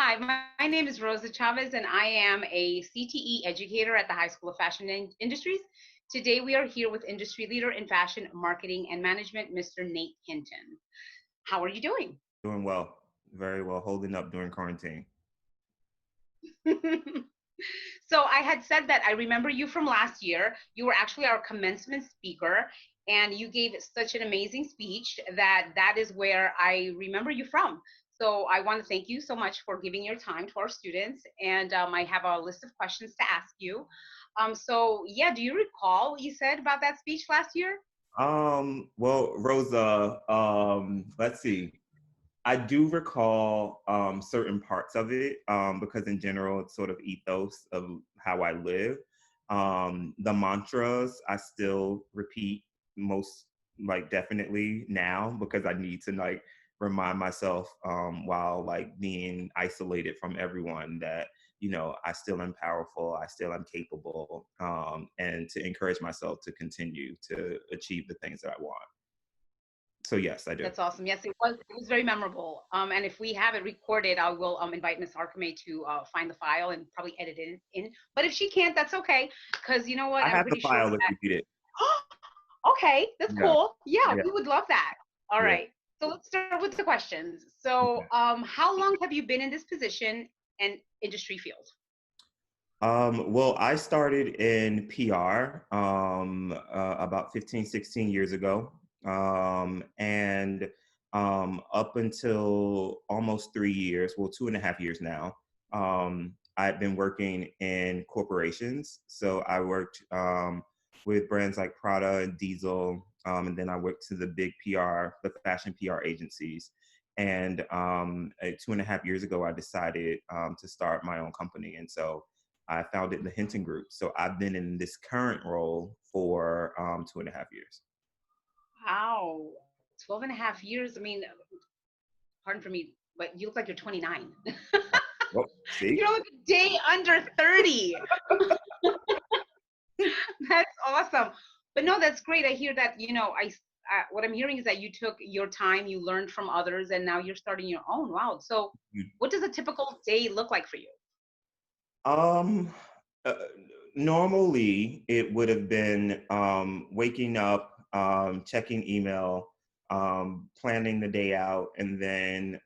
Hi, my name is Rosa Chavez, and I am a CTE educator at the High School of Fashion Industries. Today, we are here with industry leader in fashion marketing and management, Mr. Nate Hinton. How are you doing? Doing well, very well, holding up during quarantine. So I had said that I remember you from last year. You were actually our commencement speaker, and you gave such an amazing speech that is where I remember you from. So I want to thank you so much for giving your time to our students, and I have a list of questions to ask you. So yeah, do you recall what you said about that speech last year? Well, Rosa, let's see. I do recall certain parts of it because, in general, it's sort of ethos of how I live. The mantras I still repeat most, like, definitely now because I need to like remind myself while like being isolated from everyone that I still am powerful, I still am capable, and to encourage myself to continue to achieve the things that I want. So yes, I do. That's awesome. Yes, it was. It was very memorable. And if we have it recorded, I will invite Miss Arkame to find the file and probably edit it in. But if she can't, that's okay. Because you know what? I I'm have the pretty sure file if that. you need it. Okay, that's Yeah, cool. Yeah, yeah, we would love that. All yeah. right. So let's start with the questions. So, Okay. how long have you been in this position and industry field? Well, I started in PR about 15, 16 years ago. And up until almost 3 years, well, 2.5 years now, I've been working in corporations. So I worked with brands like Prada and Diesel. And then I worked to the big PR, the fashion PR agencies. And 2.5 years ago, I decided to start my own company. And so I founded the Hinton Group. So I've been in this current role for 2.5 years. Wow, 12 and a half years. I mean, pardon for me, but you look like you're 29. Well, see? You don't look a day under 30. That's awesome. But no, that's great. I hear that, what I'm hearing is that you took your time, you learned from others, and now you're starting your own. Wow. So, what does a typical day look like for you? Um, uh, Normally, it would have been waking up, checking email, planning the day out, and then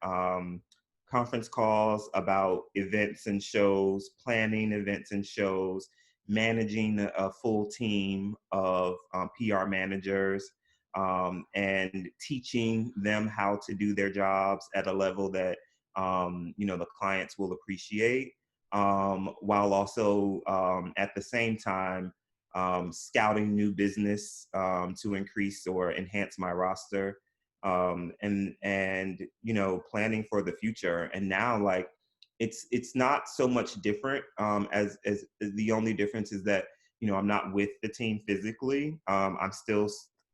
conference calls about events and shows, planning events and shows, managing a full team of PR managers, and teaching them how to do their jobs at a level that the clients will appreciate, while also at the same time scouting new business to increase or enhance my roster, and planning for the future. And now, like, it's not so much different, as the only difference is that I'm not with the team physically. I'm still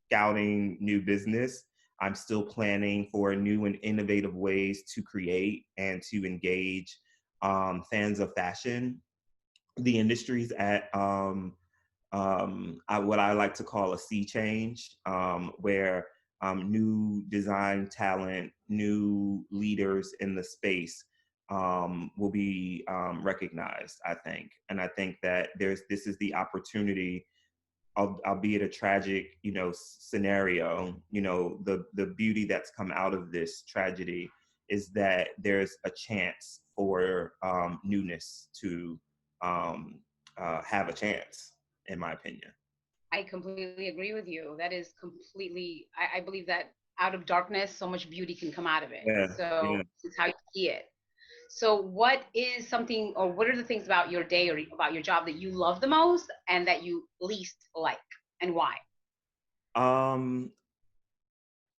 scouting new business. I'm still planning for new and innovative ways to create and to engage fans of fashion. The industry's at what I like to call a sea change, where new design talent, new leaders in the space will be recognized, I think. And I think that this is the opportunity, albeit a tragic, scenario. The beauty that's come out of this tragedy is that there's a chance for newness to um, have a chance, in my opinion. I completely agree with you. That is completely, I believe that out of darkness, so much beauty can come out of it. Yeah, So yeah. it's how you see it. So, what is something, or what are the things about your day or about your job that you love the most and that you least like, and why? Um,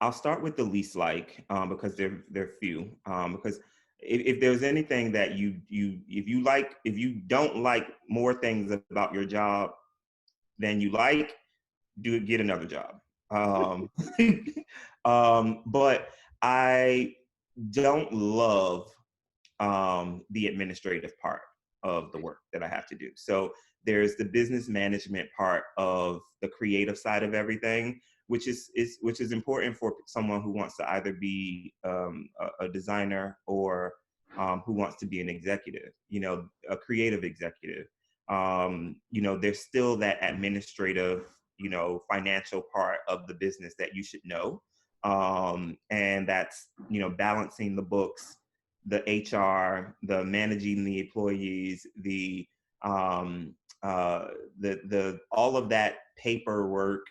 I'll start with the least like, because they're few. Because if there's anything that if you don't like more things about your job than you like, get another job. Um, but I don't love the administrative part of the work that I have to do. So there's the business management part of the creative side of everything, which is important for someone who wants to either be a designer or who wants to be an executive, a creative executive. There's still that administrative, financial part of the business that you should know. And that's, balancing the books, the HR, the managing the employees, um, the all of that paperwork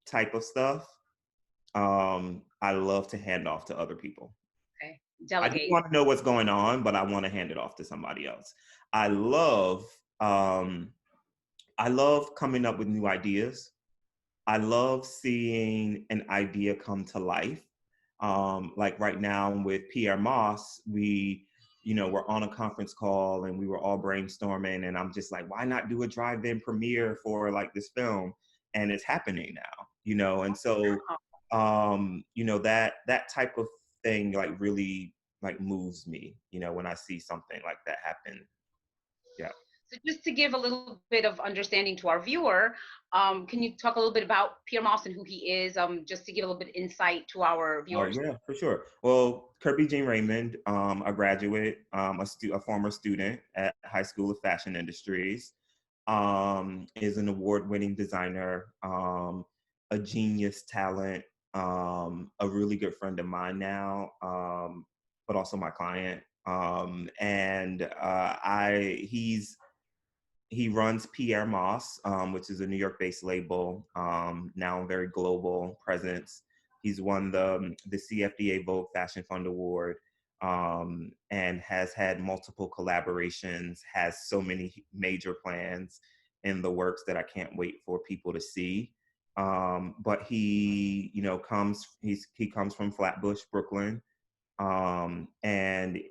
type of stuff. I love to hand off to other people. Okay. I do Delegate. want to know what's going on, but I want to hand it off to somebody else. I love um, I love coming up with new ideas. I love seeing an idea come to life. Like right now with Pyer, we're on a conference call and we were all brainstorming, and I'm just like, why not do a drive-in premiere for like this film? And it's happening now, and so that type of thing like really like moves me, when I see something like that happen. Yeah. So just to give a little bit of understanding to our viewer, can you talk a little bit about Pyer and who he is, just to give a little bit insight to our Oh viewers? yeah, for sure. Well, Kirby Jean Raymond, a graduate, a former student at High School of Fashion Industries, is an award-winning designer, a genius talent, a really good friend of mine now, but also my client. And he runs Pyer, which is a New York-based label, now a very global presence. He's won the CFDA Vogue Fashion Fund Award, and has had multiple collaborations, has so many major plans in the works that I can't wait for people to see. But he comes from Flatbush, Brooklyn, and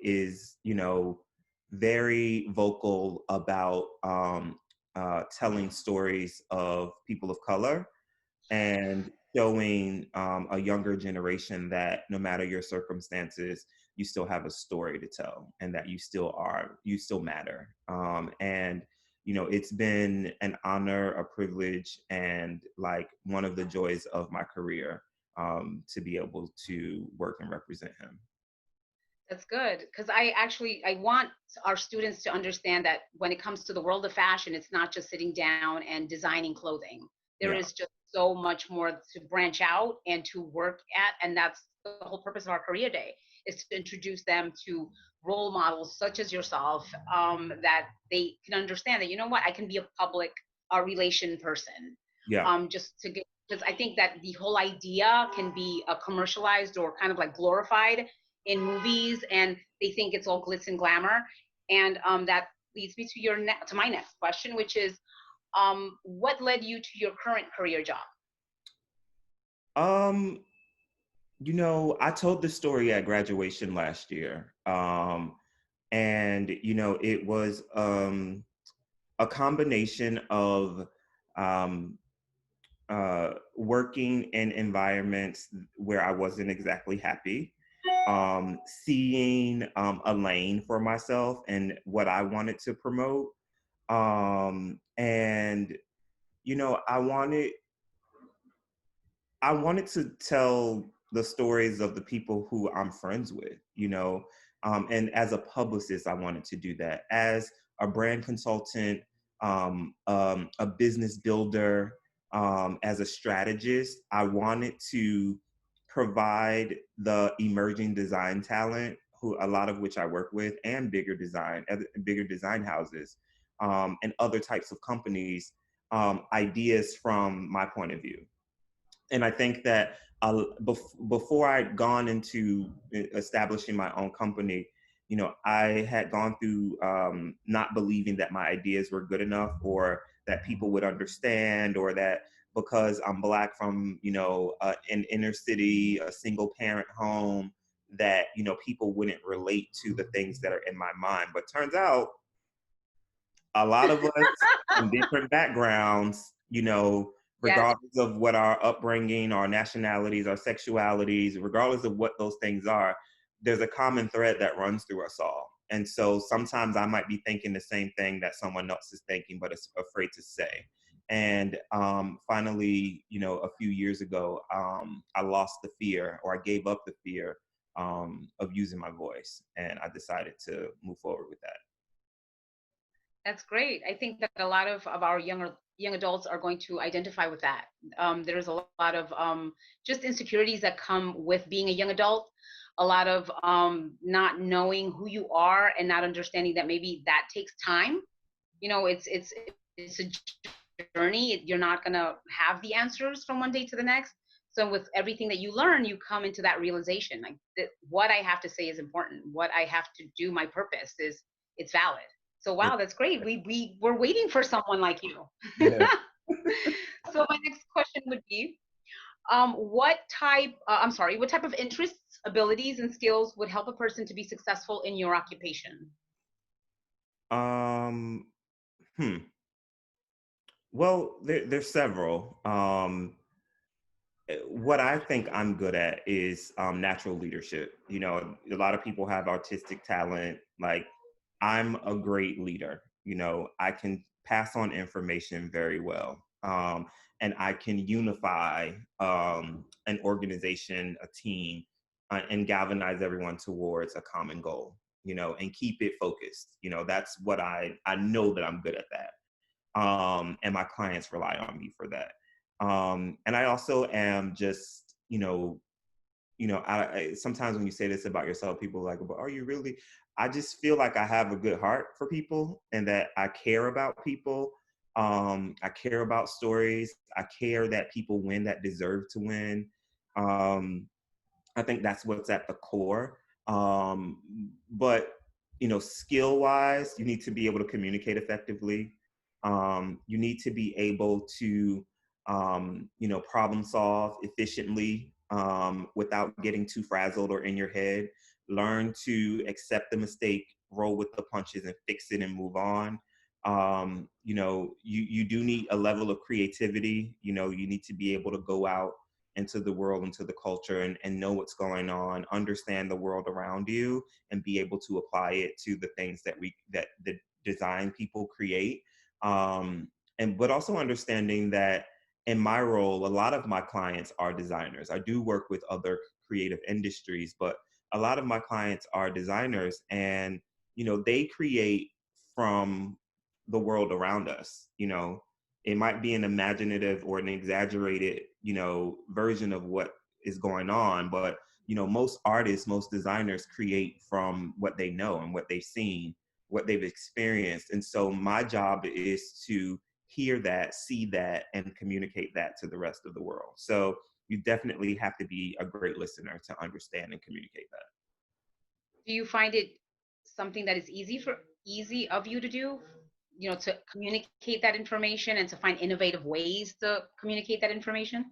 is, very vocal about telling stories of people of color and showing a younger generation that no matter your circumstances, you still have a story to tell, and that you still matter. And it's been an honor, a privilege, and like one of the joys of my career, to be able to work and represent him. That's good, because I want our students to understand that when it comes to the world of fashion, it's not just sitting down and designing clothing. There Yeah. is just so much more to branch out and to work at, and that's the whole purpose of our career day, is to introduce them to role models such as yourself, that they can understand that, you know what, I can be a public relation person, Yeah. just to get, because I think that the whole idea can be commercialized or kind of like glorified in movies, and they think it's all glitz and glamour. And that leads me to to my next question, which is, what led you to your current career job? Um, I told this story at graduation last year. And it was a combination of um, working in environments where I wasn't exactly happy, seeing a lane for myself and what I wanted to promote. And you know, I wanted to tell the stories of the people who I'm friends with, and as a publicist, I wanted to do that. As a brand consultant, a business builder, as a strategist, I wanted to provide the emerging design talent, who a lot of which I work with, and bigger design houses, and other types of companies, ideas from my point of view. And I think that before I'd gone into establishing my own company, I had gone through not believing that my ideas were good enough, or that people would understand, or that because I'm Black from, an inner city, a single parent home, that, people wouldn't relate to the things that are in my mind. But turns out a lot of us from different backgrounds, Yes. regardless of what our upbringing, our nationalities, our sexualities, regardless of what those things are, there's a common thread that runs through us all. And so sometimes I might be thinking the same thing that someone else is thinking, but is afraid to say. And finally, a few years ago, I lost the fear, or I gave up the fear, of using my voice, and I decided to move forward with that. That's great. I think that a lot of our young adults are going to identify with that. There's a lot of just insecurities that come with being a young adult, a lot of not knowing who you are and not understanding that maybe that takes time. You know, it's a journey. You're not gonna have the answers from one day to the next. So with everything that you learn, you come into that realization, like that what I have to say is important. What I have to do, my purpose is it's valid. So wow, that's great. We were waiting for someone like you. Yeah. So my next question would be, what type of interests, abilities, and skills would help a person to be successful in your occupation? Um, hmm. Well, there's several. What I think I'm good at is natural leadership. You know, a lot of people have artistic talent. Like, I'm a great leader. You know, I can pass on information very well. And I can unify an organization, a team, and galvanize everyone towards a common goal, you know, and keep it focused. You know, that's what I know that I'm good at that. And my clients rely on me for that. And I also am just, sometimes when you say this about yourself, people are like, but are you really? I just feel like I have a good heart for people and that I care about people. I care about stories. I care that people win that deserve to win. Um, I think that's what's at the core. But skill wise, you need to be able to communicate effectively. You need to be able to, problem solve efficiently without getting too frazzled or in your head. Learn to accept the mistake, roll with the punches, and fix it and move on. You do need a level of creativity. You need to be able to go out into the world, into the culture, and know what's going on, understand the world around you, and be able to apply it to the things that the design people create. But also understanding that in my role, a lot of my clients are designers. I do work with other creative industries, but a lot of my clients are designers, and they create from the world around us. It might be an imaginative or an exaggerated, version of what is going on, but most artists, most designers create from what they know and what they've seen, what they've experienced. And so my job is to hear that, see that, and communicate that to the rest of the world. So you definitely have to be a great listener to understand and communicate that. Do you find it something that is easy of you to do, to communicate that information and to find innovative ways to communicate that information?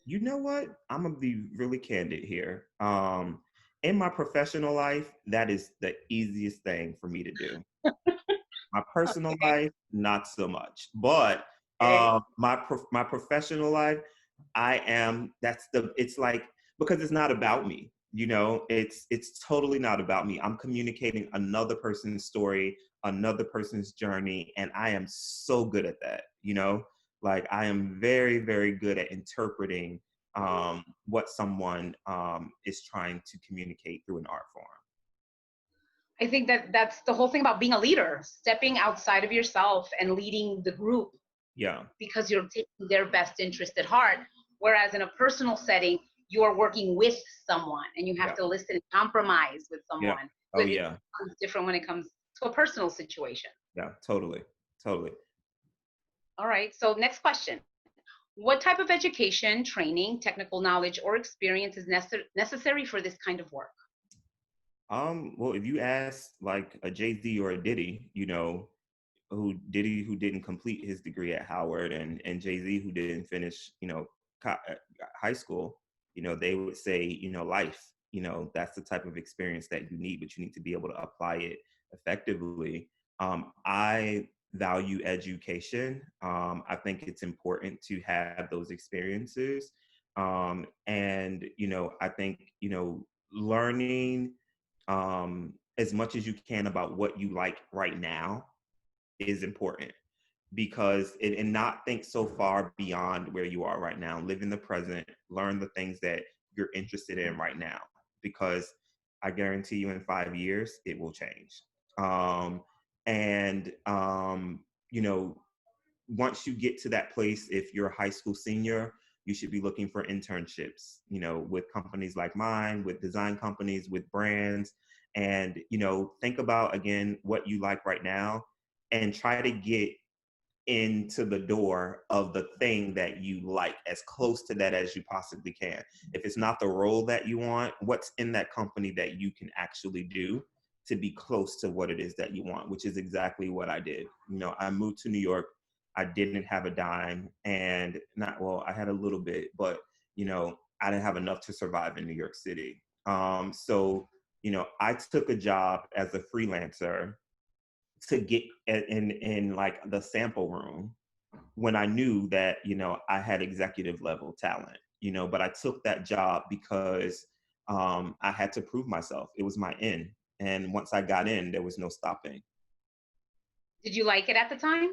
You know what? I'm gonna be really candid here. In my professional life, that is the easiest thing for me to do. My personal Okay. life, not so much. But Okay. my professional life, it's like, because it's not about me. It's totally not about me. I'm communicating another person's story, another person's journey, and I am so good at that. Like, I am very, very good at interpreting what someone is trying to communicate through an art form. I think that that's the whole thing about being a leader, stepping outside of yourself and leading the group Yeah. because you're taking their best interest at heart. Whereas in a personal setting, you are working with someone and you have Yeah. to listen and compromise with Yeah. someone. Oh, So it yeah. becomes different when it comes to a personal situation. Yeah. Totally. Totally. All right. So next question. What type of education, training, technical knowledge, or experience is necessary for this kind of work? Well, if you ask like a Jay-Z or a Diddy, who didn't complete his degree at Howard, and Jay-Z, who didn't finish, high school, they would say, life, that's the type of experience that you need, but you need to be able to apply it effectively. I value education. I think it's important to have those experiences. And, I think, learning as much as you can about what you like right now is important, because and not think so far beyond where you are right now. Live in the present, learn the things that you're interested in right now, because I guarantee you in 5 years, it will change. Um, and, you know, once you get to that place, if you're a high school senior, you should be looking for internships, you know, with companies like mine, with design companies, with brands. And, you know, think about again what you like right now and try to get into the door of the thing that you like as close to that as you possibly can. If it's not the role that you want, what's in that company that you can actually do to be close to what it is that you want, which is exactly what I did. You know, I moved to New York. I didn't have a dime, and not, well, I had a little bit, but you know, I didn't have enough to survive in New York City. So, you know, I took a job as a freelancer to get in like the sample room when I knew that, you know, I had executive level talent, you know, but I took that job because I had to prove myself. It was my in. And once I got in, there was no stopping. Did you like it at the time?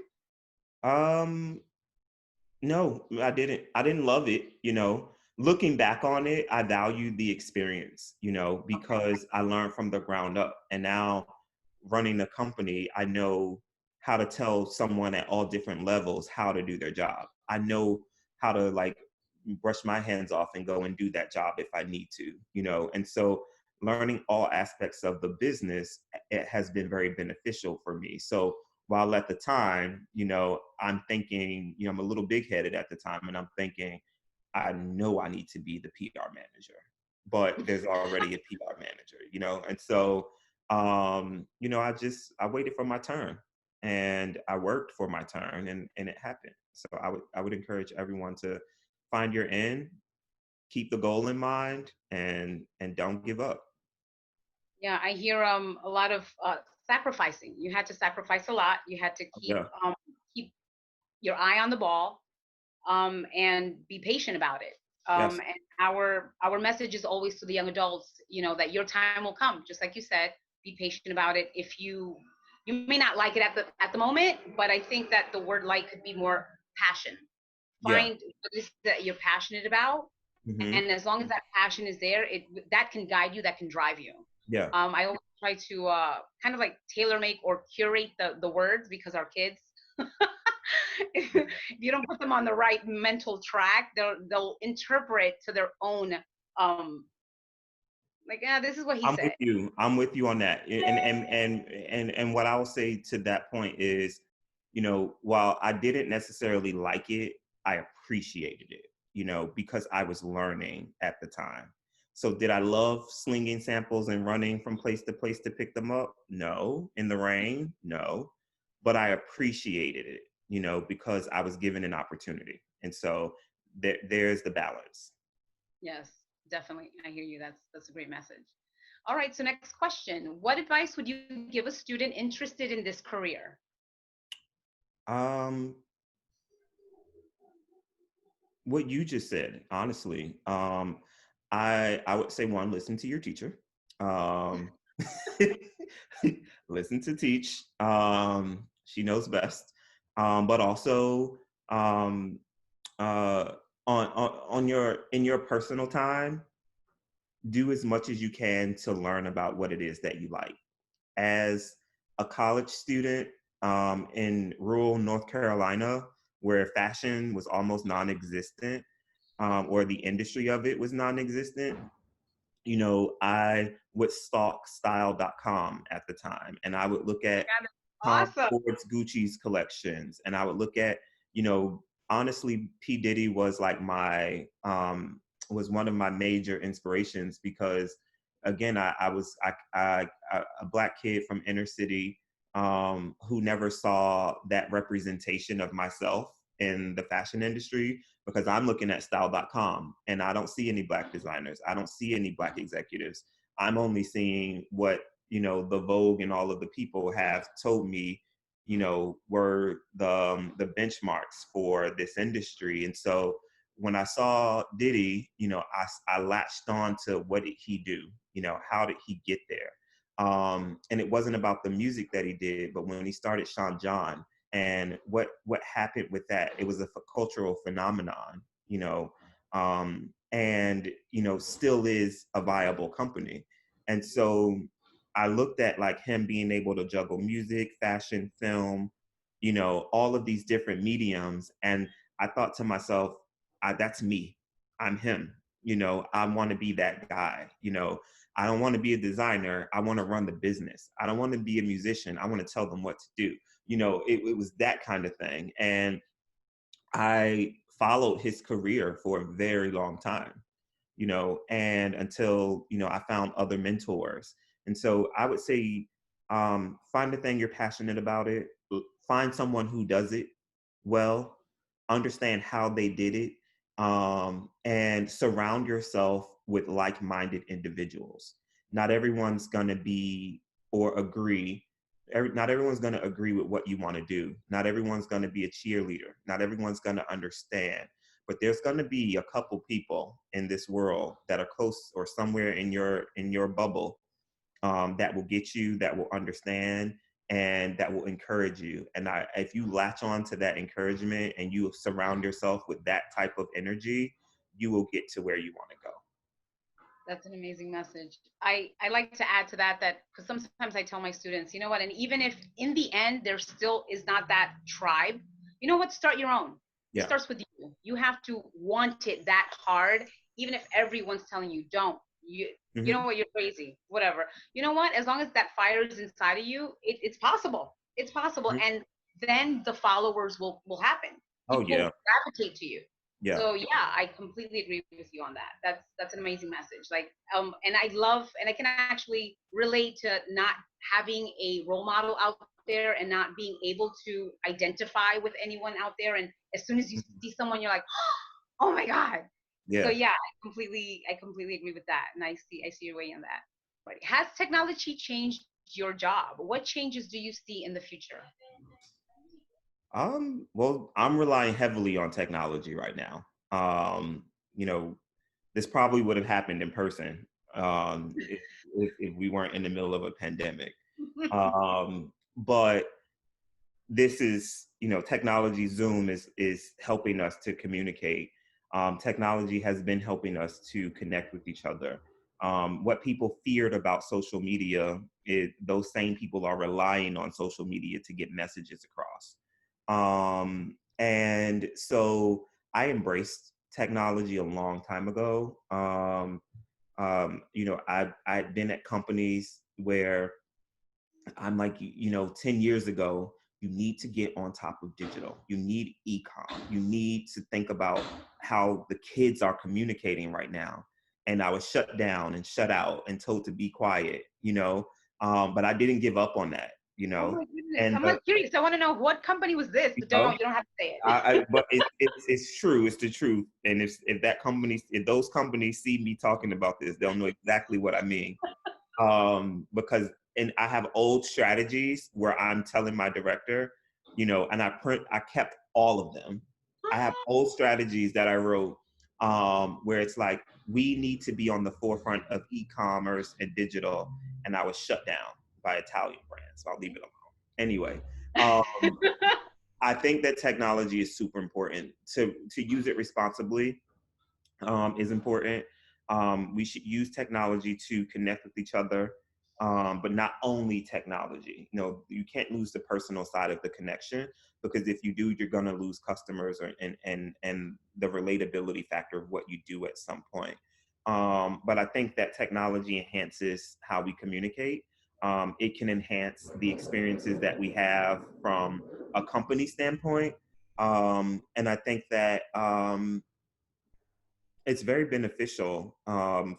Um, No, I didn't. I didn't love it, you know. Looking back on it, I valued the experience, you know, Okay. because I learned from the ground up. And now running the company, I know how to tell someone at all different levels how to do their job. I know how to like brush my hands off and go and do that job if I need to, you know. And so learning all aspects of the business, it has been very beneficial for me. So while at the time, you know, I'm thinking, you know, I'm a little big headed at the time and I'm thinking, I know I need to be the PR manager, but there's already a PR manager, you know? And so, you know, I waited for my turn and I worked for my turn and it happened. So I would encourage everyone to find your end, keep the goal in mind and don't give up. Yeah, I hear a lot of sacrificing. You had to sacrifice a lot. You had to Yeah. keep your eye on the ball, and be patient about it. Yes. And our message is always to the young adults, you know, that your time will come. Just like you said, be patient about it. If you may not like it at the moment, but I think that the word like could be more passion. Yeah. Find what it is that you're passionate about, Hmm. and as long as that passion is there, it that can guide you, that can drive you. Yeah. I always try to kind of like tailor make or curate the words, because our kids, if you don't put them on the right mental track, they'll interpret to their own, um like, yeah, this is what he I'm with said. you. I'm with you on that. And what I will say to that point is, you know, while I didn't necessarily like it, I appreciated it, you know, because I was learning at the time. So did I love slinging samples and running from place to place to pick them up? No. In the rain? No. But I appreciated it, you know, because I was given an opportunity. And so there's the balance. Yes, definitely, I hear you. That's a great message. All right, so next question: what advice would you give a student interested in this career? Um, what you just said, honestly. I would say one, listen to your teacher. Um, listen to teach. She knows best. But also um, uh, on your in your personal time, do as much as you can to learn about what it is that you like. As a college student in rural North Carolina, where fashion was almost non-existent, or the industry of it was non-existent, you know, I would stalk style.com at the time and I would look at That is Tom awesome. Ford's Gucci's collections and I would look at, you know, honestly, P. Diddy was like was one of my major inspirations because again, I a black kid from inner city who never saw that representation of myself in the fashion industry because I'm looking at style.com and I don't see any black designers. I don't see any black executives. I'm only seeing what, you know, the Vogue and all of the people have told me, you know, were the benchmarks for this industry. And so when I saw Diddy, you know, I latched on to what did he do? You know, how did he get there? And it wasn't about the music that he did, but when he started Sean John, and what happened with that, it was a cultural phenomenon, you know, and you know still is a viable company. And so I looked at like him being able to juggle music, fashion, film, you know, all of these different mediums. And I thought to myself, that's me. I'm him. You know, I want to be that guy. You know, I don't want to be a designer. I want to run the business. I don't want to be a musician. I want to tell them what to do. You know, it was that kind of thing. And I followed his career for a very long time, you know, and until, you know, I found other mentors. And so I would say, find the thing you're passionate about it, find someone who does it well, understand how they did it, and surround yourself with like-minded individuals. Not everyone's going to be or agree. Not everyone's going to agree with what you want to do. Not everyone's going to be a cheerleader. Not everyone's going to understand, but there's going to be a couple people in this world that are close or somewhere in your bubble, that will get you, that will understand, and that will encourage you. And if you latch on to that encouragement and you surround yourself with that type of energy, you will get to where you want to go. That's an amazing message. I like to add to that because sometimes I tell my students, you know what, and even if in the end there still is not that tribe, you know what, start your own. It Yeah. starts with you. You have to want it that hard, even if everyone's telling you don't. You know what, you're crazy, whatever. You know what, as long as that fire is inside of you, it's possible. It's possible. Mhm. And then the followers will happen. Oh People yeah. gravitate to you. Yeah. So yeah, I completely agree with you on that. That's an amazing message. Like, and I love, and I can actually relate to not having a role model out there and not being able to identify with anyone out there. And as soon as you see someone, you're like, oh my god. So Yeah. yeah, I completely agree with that, and I see your way on that. Right. Has technology changed your job? What changes do you see in the future? Well, I'm relying heavily on technology right now. You know, this probably would have happened in person, if we weren't in the middle of a pandemic. But this is, you know, technology. Zoom is helping us to communicate. Technology has been helping us to connect with each other. What people feared about social media is those same people are relying on social media to get messages across. And so I embraced technology a long time ago. You know, I'd been at companies where I'm like, you know, 10 years ago, you need to get on top of digital. You need e-com. You need to think about how the kids are communicating right now. And I was shut down and shut out and told to be quiet, you know. But I didn't give up on that, you Oh know. my goodness, And I'm like curious. I want to know what company was this, you but know, you don't have to say it. but it's true. It's the truth. And if those companies see me talking about this, they'll know exactly what I mean. Because and I have old strategies where I'm telling my director, you know, and I kept all of them. I have old strategies that I wrote, where it's like we need to be on the forefront of e-commerce and digital, and I was shut down by Italian brands. So I'll leave it alone. Anyway, um, I think that technology is super important to use it responsibly, is important. We should use technology to connect with each other, but not only technology. You know, you can't lose the personal side of the connection, because if you do, you're going to lose customers and the relatability factor of what you do at some point. But I think that technology enhances how we communicate. It can enhance the experiences that we have from a company standpoint. And I think that it's very beneficial,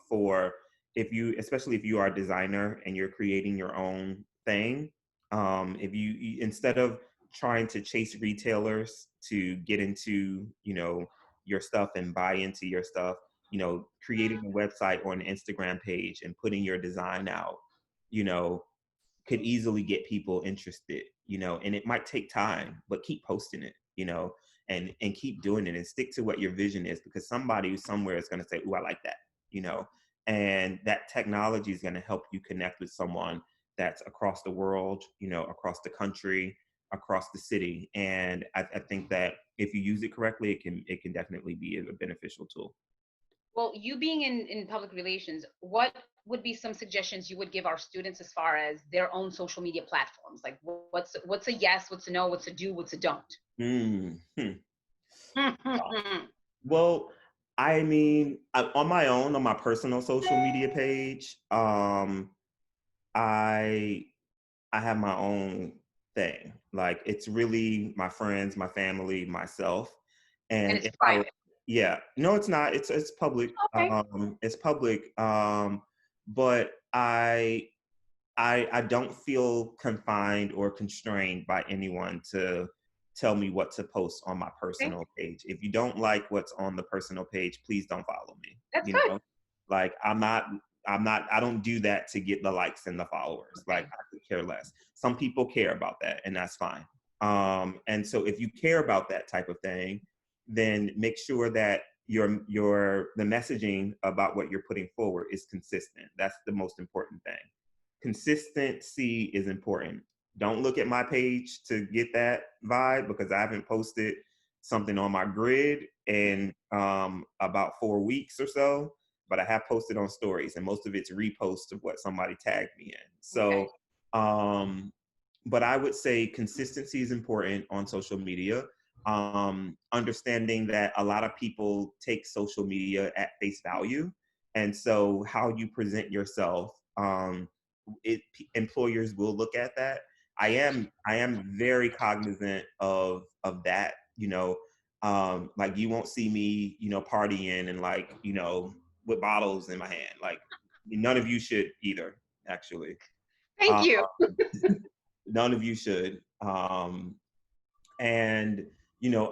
for if you, especially if you are a designer and you're creating your own thing. If instead of trying to chase retailers to get into, you know, your stuff and buy into your stuff, you know, creating a website or an Instagram page and putting your design out, you know, could easily get people interested, you know, and it might take time, but keep posting it, you know, and keep doing it and stick to what your vision is, because somebody somewhere is going to say, "Ooh, I like that," you know, and that technology is going to help you connect with someone that's across the world, you know, across the country, across the city. And I think that if you use it correctly, it can definitely be a beneficial tool. Well, you being in public relations, what would be some suggestions you would give our students as far as their own social media platforms? Like what's a yes, what's a no, what's a do, what's a don't? Well, I mean, on my own, on my personal social media page, I I have my own thing. Like it's really my friends, my family, myself, And and it's if I, private. yeah, no, it's not. It's public. Okay. It's public. But I don't feel confined or constrained by anyone to tell me what to post on my Okay. personal page. If you don't like what's on the personal page, please don't follow me. That's You good. know, like I don't do that to get the likes and the followers. Like Okay. I could care less. Some people care about that, and that's fine. And so if you care about that type of thing, then make sure that the messaging about what you're putting forward is consistent. That's the most important thing. Consistency is important. Don't look at my page to get that vibe because I haven't posted something on my grid in about 4 weeks or so, but I have posted on stories and most of it's reposts of what somebody tagged me in. So, Okay. um, but I would say consistency is important on social media. Understanding that a lot of people take social media at face value. And so how you present yourself, it employers will look at that. I am very cognizant of that. Like you won't see me, partying and like with bottles in my hand. Like none of you should either. Actually, Thank uh, you. none of you should. And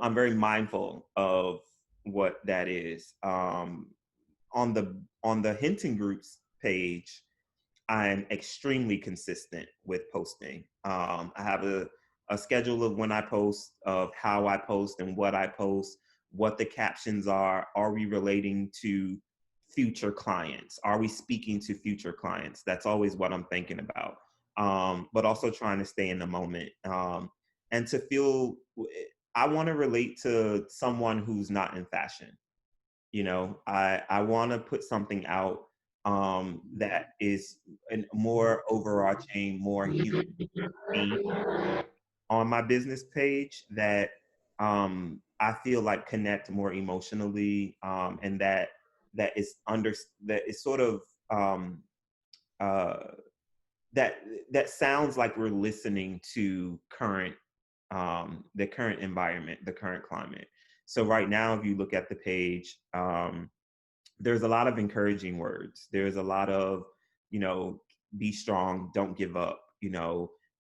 I'm very mindful of what that is. On the Hinton Group's page, I'm extremely consistent with posting. I have a schedule of when I post, of how I post and what I post, what the captions are. Are we relating to future clients? Are we speaking to future clients? That's always what I'm thinking about. But also trying to stay in the moment and to feel, I want to relate to someone who's not in fashion. I want to put something out that is a more overarching, more human theme on my business page that I feel like connect more emotionally, and that is under that is sort of uh, that that sounds like we're listening to the current environment, the current climate. So right now, if you look at the page, there's a lot of encouraging words. There's a lot of, you know, be strong, don't give up,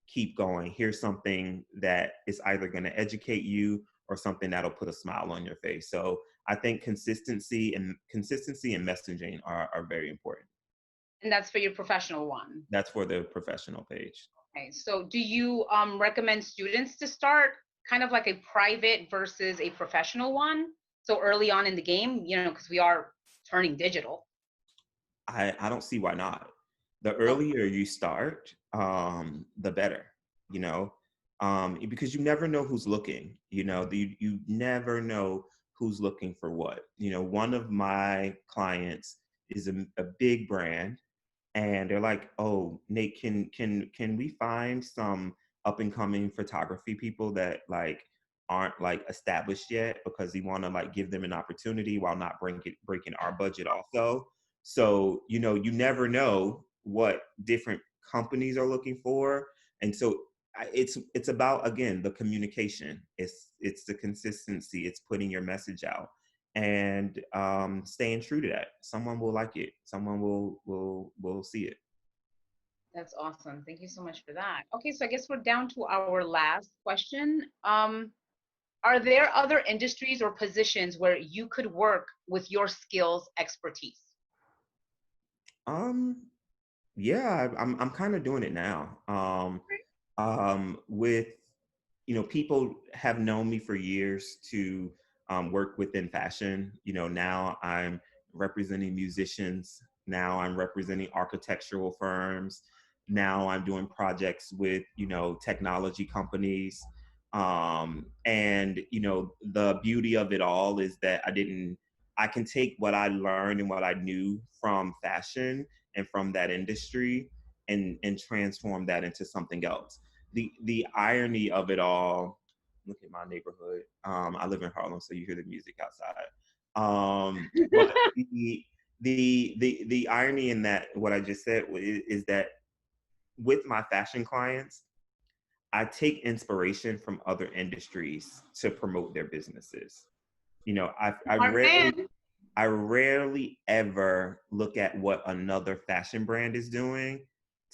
keep going. Here's something that is either going to educate you or something that'll put a smile on your face. So I think consistency and messaging are very important. And that's for your professional one. That's for the professional page. Okay. So do you recommend students to start kind of like a private versus a professional one? So early on in the game, because we are turning digital. I don't see why not. The Oh, earlier you start, the better, because you never know who's looking. You never know who's looking for what. One of my clients is a big brand, and they're like, "Oh, Nate, can we find some up and coming photography people that like aren't like established yet because we want to like give them an opportunity while not breaking our budget also." So you never know what different companies are looking for, and so it's about, again, the communication. It's the consistency. It's putting your message out and staying true to that. Someone will like it. Someone will see it. that's awesome. Thank you so much for that. Okay, so I guess we're down to our last question. Are there other industries or positions where you could work with your skills expertise? Um, yeah, I'm kind of doing it now. With people have known me for years to work within fashion. Now I'm representing musicians. Now I'm representing architectural firms. Now I'm doing projects with technology companies. And the beauty of it all is that I can take what I learned and what I knew from fashion and from that industry and transform that into something else. The irony of it all, look at my neighborhood. I live in Harlem, so you hear the music outside. But the irony in that, what I just said, is that with my fashion clients, I take inspiration from other industries to promote their businesses. You know, Smart man. I rarely ever look at what another fashion brand is doing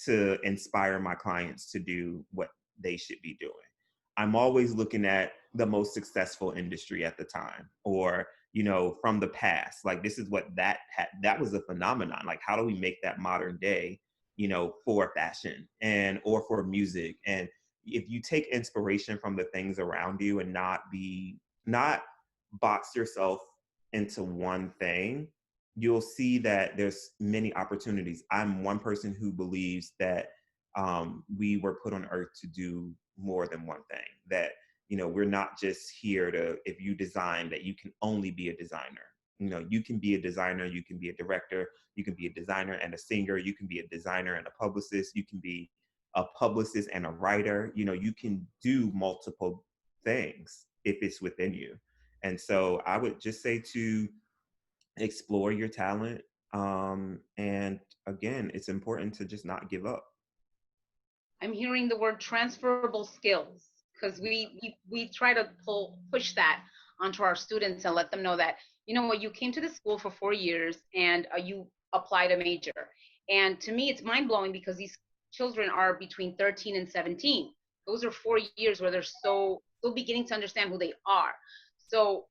to inspire my clients to do what they should be doing. I'm always looking at the most successful industry at the time, or, you know, from the past. Like, this is what that was a phenomenon. Like, how do we make that modern day, you know, for fashion and or for music? And if you take inspiration from the things around you and not box yourself into one thing, you'll see that there's many opportunities. I'm one person who believes that we were put on earth to do more than one thing. That, you know, we're not just here to, if you design, that you can only be a designer. You know, you can be a designer, you can be a director, you can be a designer and a singer, you can be a designer and a publicist, you can be a publicist and a writer. You know, you can do multiple things if it's within you. And so I would just say to explore your talent. And again, it's important to just not give up. I'm hearing the word transferable skills, because we try to push that onto our students and let them know that, you know what, you came to the school for 4 years and you applied a major. And to me, it's mind blowing because these children are between 13 and 17. Those are 4 years where they're still beginning to understand who they are. So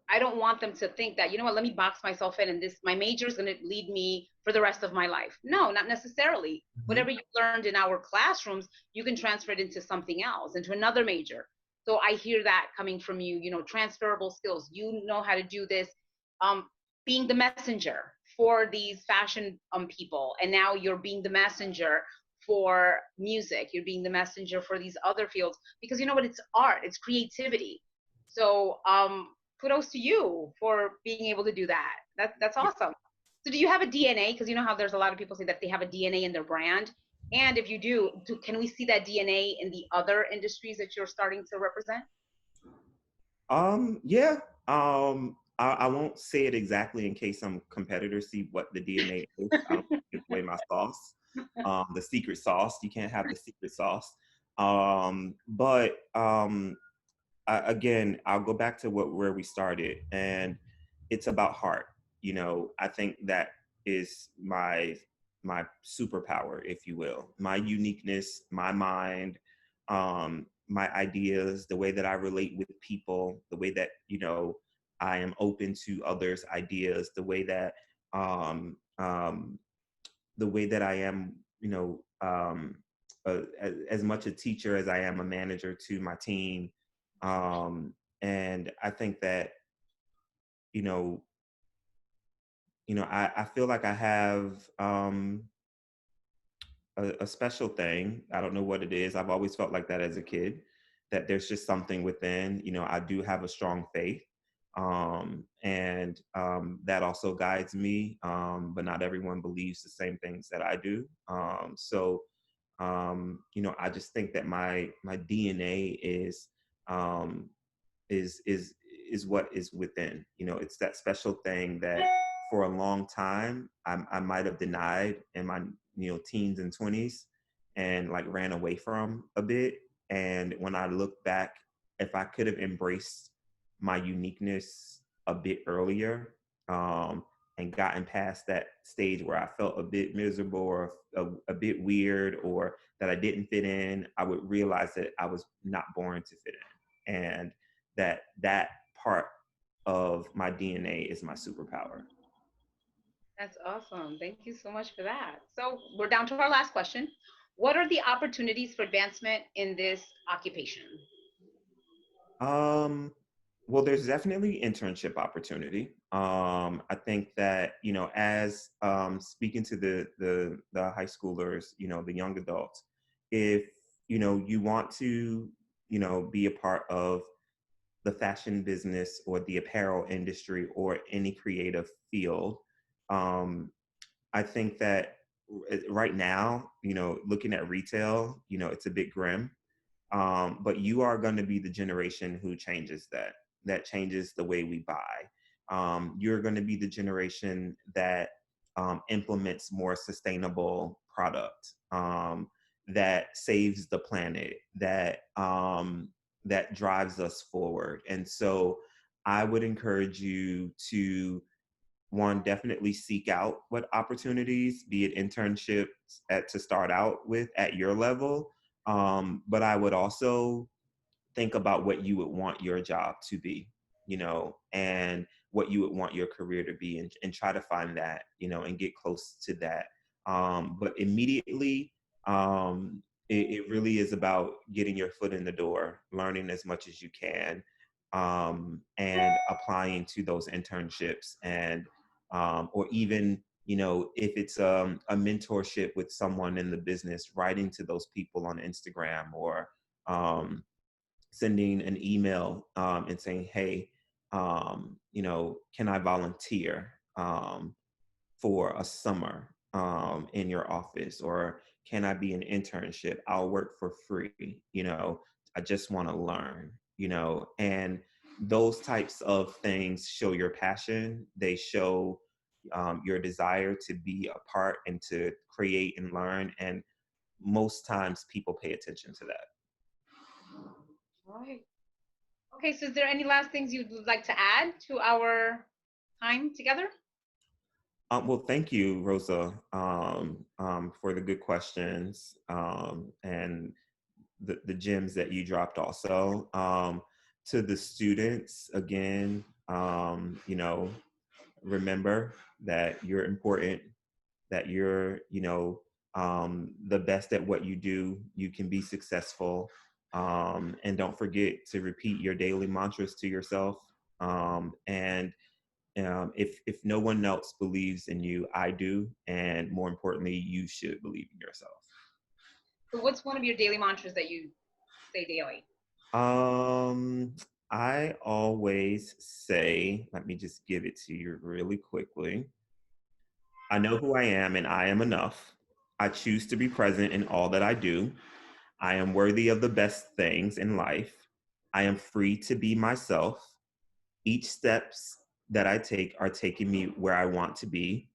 I don't want them to think that, you know what, let me box myself in and this, my major is going to lead me for the rest of my life. No, not necessarily. Mm-hmm. Whatever you learned in our classrooms, you can transfer it into something else, into another major. So I hear that coming from you, you know, transferable skills. You know how to do this, um, being the messenger for these fashion people. And now you're being the messenger for music. You're being the messenger for these other fields because you know what, it's art, it's creativity. So kudos to you for being able to do that. That's awesome. So do you have a DNA? Because you know how there's a lot of people say that they have a DNA in their brand. And if you do, can we see that DNA in the other industries that you're starting to represent? Yeah. I won't say it exactly in case some competitors see what the DNA is. I don't give away my sauce. The secret sauce. You can't have the secret sauce. But again, I'll go back to where we started, and it's about heart. You know, I think that is my superpower, if you will, my uniqueness, my mind, my ideas, the way that I relate with people, the way that, you know, I am open to others' ideas, um, um, the way that I am, you know, as much a teacher as I am a manager to my team. And I think that, you know, I feel like I have a special thing. I don't know what it is. I've always felt like that as a kid, that there's just something within. You know, I do have a strong faith. And that also guides me. But not everyone believes the same things that I do. You know, I just think that my DNA um, is what is within. You know, it's that special thing that for a long time I might have denied in my, you know, teens and 20s, and like ran away from a bit. And when I look back, if I could have embraced my uniqueness a bit earlier, and gotten past that stage where I felt a bit miserable or a bit weird, or that I didn't fit in, I would realize that I was not born to fit in. And that part of my DNA is my superpower. That's awesome. Thank you so much for that. So we're down to our last question. What are the opportunities for advancement in this occupation? Um, well, there's definitely internship opportunity. I think that, you know, as speaking to the high schoolers, you know, the young adults, if, you know, you want to, you know, be a part of the fashion business or the apparel industry or any creative field, um, I think that right now, looking at retail, it's a bit grim. But you are going to be the generation who changes that changes the way we buy. You're going to be the generation that implements more sustainable product, that saves the planet, that drives us forward. And so I would encourage you to, one, definitely seek out what opportunities, be it internships to start out with at your level. But I would also think about what you would want your job to be, and what you would want your career to be, and try to find that, and get close to that. But immediately, it really is about getting your foot in the door, learning as much as you can, and applying to those internships, and or even, if it's a mentorship with someone in the business, writing to those people on Instagram, or sending an email, and saying, hey, can I volunteer for a summer in your office? Or can I be an internship? I'll work for free. I just want to learn, and those types of things show your passion. They show your desire to be a part and to create and learn. And most times people pay attention to that. All right. Okay, so is there any last things you'd like to add to our time together? Well, thank you, Rosa, for the good questions, and the gems that you dropped also. To the students, again, remember that you're important, that you're, the best at what you do. You can be successful. And don't forget to repeat your daily mantras to yourself. And if no one else believes in you, I do. And more importantly, you should believe in yourself. So what's one of your daily mantras that you say daily? Um, I always say, let me just give it to you really quickly. I know who I am and I am enough. I choose to be present in all that I do. I am worthy of the best things in life. I am free to be myself. Each steps that I take are taking me where I want to be.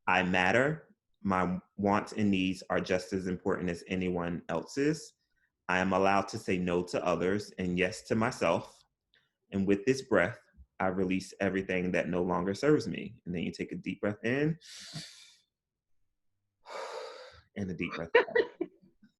I matter. My wants and needs are just as important as anyone else's. I am allowed to say no to others and yes to myself. And with this breath, I release everything that no longer serves me. And then you take a deep breath in and a deep breath out.